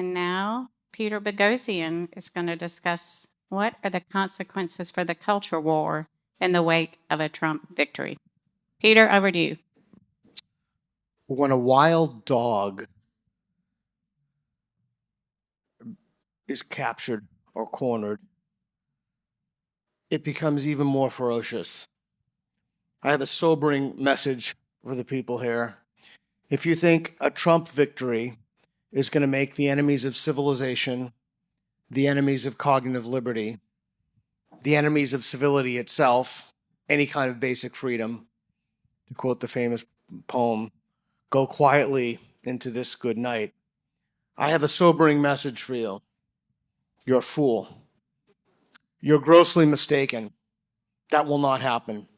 And now Peter Boghossian is going to discuss what are the consequences for the culture war in the wake of a Trump victory. Peter, over to you. When a wild dog is captured or cornered, it becomes even more ferocious. I have a sobering message for the people here. If you think a Trump victory is going to make the enemies of civilization, the enemies of cognitive liberty, the enemies of civility itself, any kind of basic freedom, to quote the famous poem, go quietly into this good night, I have a sobering message for you. You're a fool. You're grossly mistaken. That will not happen.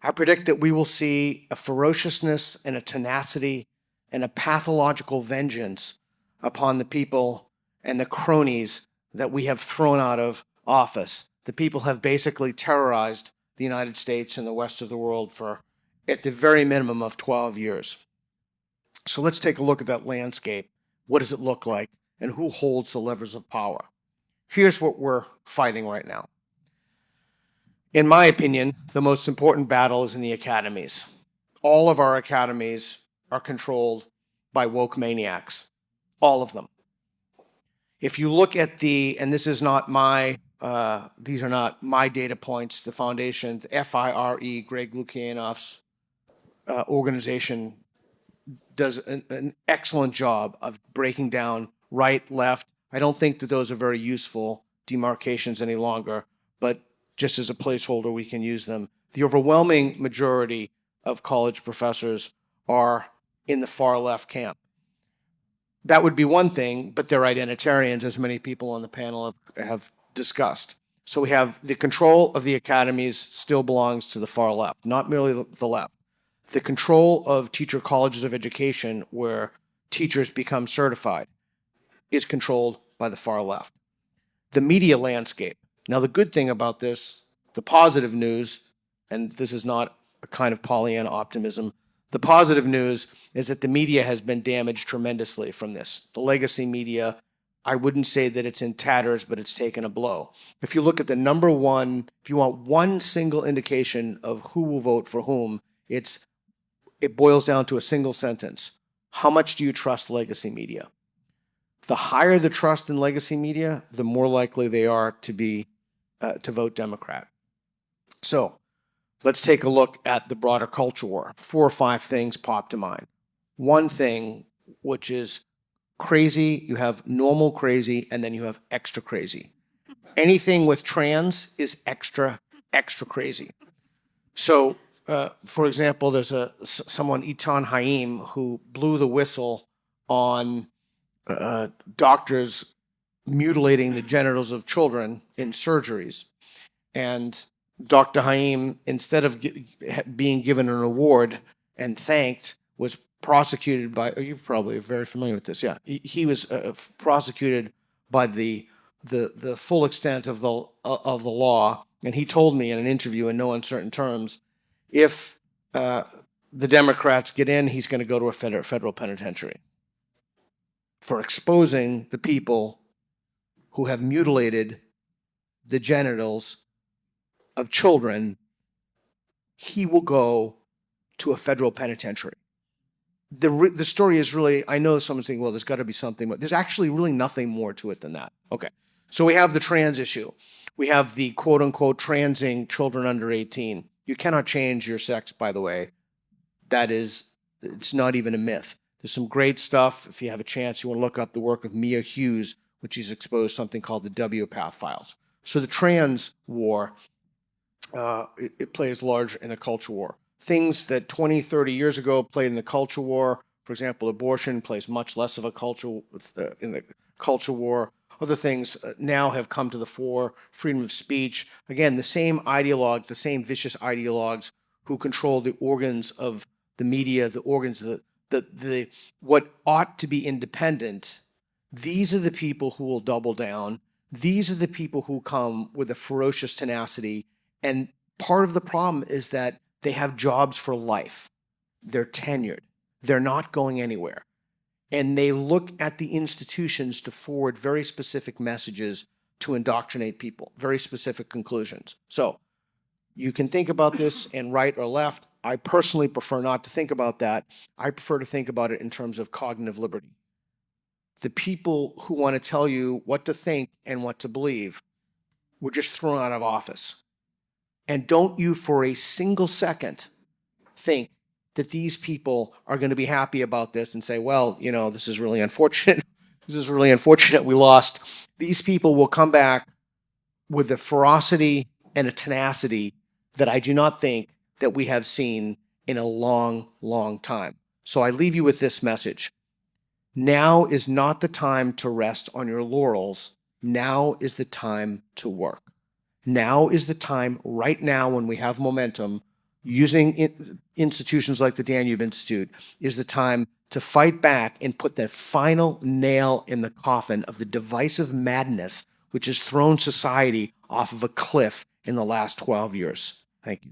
I predict that we will see a ferociousness and a tenacity and a pathological vengeance upon the people and the cronies that we have thrown out of office. The people have basically terrorized the United States and the rest of the world for, at the very minimum, of 12 years. So let's take a look at that landscape. What does it look like? And who holds the levers of power? Here's what we're fighting right now. In my opinion, the most important battle is in the academies. All of our academies are controlled by woke maniacs. All of them. If you look at and this is not these are not my data points, the foundation's FIRE, Greg Lukianoff's organization does an excellent job of breaking down right, left. I don't think that those are very useful demarcations any longer, but just as a placeholder, we can use them. The overwhelming majority of college professors are in the far left camp. That would be one thing, but they're identitarians, as many people on the panel have discussed. So we have the control of the academies still belongs to the far left, not merely the left. The control of teacher colleges of education, where teachers become certified, is controlled by the far left. The media landscape. Now, the good thing about this, the positive news, and this is not a kind of Pollyanna optimism, the positive news is that the media has been damaged tremendously from this. The legacy media, I wouldn't say that it's in tatters, but it's taken a blow. If you look at the number one, if you want one single indication of who will vote for whom, it boils down to a single sentence. How much do you trust legacy media? The higher the trust in legacy media, the more likely they are to vote Democrat. So let's take a look at the broader culture war. 4 or 5 things pop to mind. One thing, which is crazy, you have normal crazy, and then you have extra crazy. Anything with trans is extra crazy. So, for example, there's someone, Itan Haim, who blew the whistle on doctors mutilating the genitals of children in surgeries. And Dr. Haim, instead of being given an award and thanked, was prosecuted by, you probably are very familiar with this, yeah. He was prosecuted by the full extent of the law, and he told me in an interview in no uncertain terms, if the Democrats get in, he's going to go to a federal penitentiary for exposing the people who have mutilated the genitals of children. He will go to a federal penitentiary. The story is really, I know someone's thinking, well, there's got to be something, but there's actually really nothing more to it than that. Okay, so we have the trans issue. We have the quote-unquote transing children under 18. You cannot change your sex, by the way. It's not even a myth. There's some great stuff. If you have a chance, you want to look up the work of Mia Hughes, which she's exposed something called the WPATH files. So the trans war, it plays large in a culture war. Things that 20, 30 years ago played in the culture war, for example, abortion plays much less of a culture in the culture war. Other things now have come to the fore, freedom of speech. Again, the same ideologues, the same vicious ideologues who control the organs of the media, the organs of what ought to be independent. These are the people who will double down. These are the people who come with a ferocious tenacity. And part of the problem is that they have jobs for life. They're tenured. They're not going anywhere. and they look at the institutions to forward very specific messages to indoctrinate people, very specific conclusions. So you can think about this in right or left. I personally prefer not to think about that. I prefer to think about it in terms of cognitive liberty. The people who want to tell you what to think and what to believe were just thrown out of office. And don't you for a single second think that these people are going to be happy about this and say, well, you know, this is really unfortunate. This is really unfortunate we lost. These people will come back with a ferocity and a tenacity that I do not think that we have seen in a long, long time. So I leave you with this message. Now is not the time to rest on your laurels. Now is the time to work. Now is the time, right now, when we have momentum, using institutions like the Danube Institute, is the time to fight back and put the final nail in the coffin of the divisive madness which has thrown society off of a cliff in the last 12 years. Thank you.